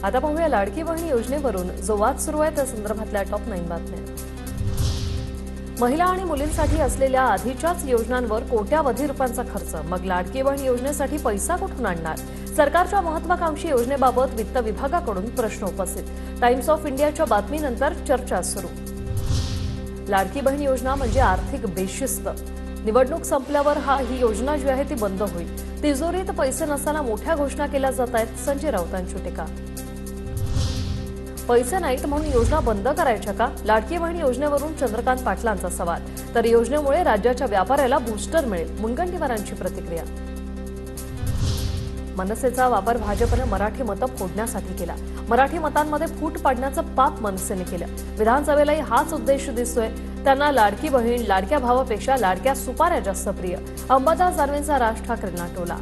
आता पाहूया लाडकी बहीण योजनेवरून जो वाद सुरू आहे त्या संदर्भातल्या टॉप 9 बातम्या। महिला आणि मुलींसाठी असलेल्या आधीच्याच योजनांवर कोट्यावधी रुपयांचा खर्च, मग लाडकी बहीण योजनेसाठी पैसा कुठून आणणार? सरकारच्या महत्त्वाकांक्षी योजनेबाबत वित्त विभागाकडून प्रश्न उपस्थित। टाइम्स ऑफ इंडियाच्या बातमीनंतर चर्चा सुरू। लाडकी बहीण योजना म्हणजे आर्थिक बेशिस्त। निवडणूक संपल्यावर ही योजना जी आहे ती बंद होईल। तिजोरीत पैसे नसताना मोठ्या घोषणा केल्या जात आहेत, संजय राऊतांची टीका। पैसे नाहीत म्हणून योजना बंद करायच्या का? लाडकी बहीण योजनेवरून चंद्रकांत पाटलांचा सवाल। तर योजनेमुळे राज्याच्या व्यापाऱ्याला बूस्टर मिळेल, मुनगंटीवारांची प्रतिक्रिया। मनसेचा वापर भाजपने मराठी मतं फोडण्यासाठी केला। मराठी मतांमध्ये फूट पाडण्याचं पाप मनसेने केलं। विधानसभेलाही हाच उद्देश दिसतोय। त्यांना लाडकी बहीण लाडक्या भावापेक्षा लाडक्या सुपाऱ्या जास्त प्रिय। अंबादास दानवेंचा राज ठाकरेंना टोला।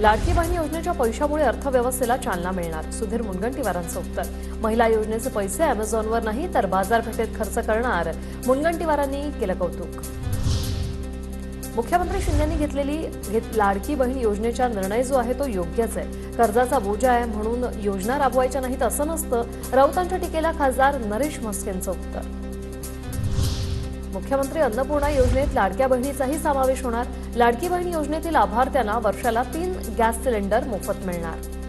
लाडकी बहीण योजनेच्या पैशामुळे अर्थव्यवस्थेला चालना मिळणार, सुधीर मुनगंटीवारांचं उत्तर। महिला योजनेचे पैसे अॅमेझॉनवर नाही तर बाजारपेठेत खर्च करणार, मुनगंटीवारांनी केलं कौतुक। मुख्यमंत्री शिंदेंनी घेतलेली लाडकी बहीण योजनेचा निर्णय जो आहे तो योग्यच आहे। कर्जाचा बोजा आहे म्हणून योजना राबवायच्या नाहीत असं नसतं, राऊतांच्या टीकेला खासदार नरेश म्हस्केंचं उत्तर। मुख्यमंत्री अन्नपूर्णा योजनेत लाडक्या बहिणीचाही समावेश होणार। लाडकी बहीण योजनेतील लाभार्थ्यांना वर्षाला 3 गॅस सिलेंडर मोफत मिळणार।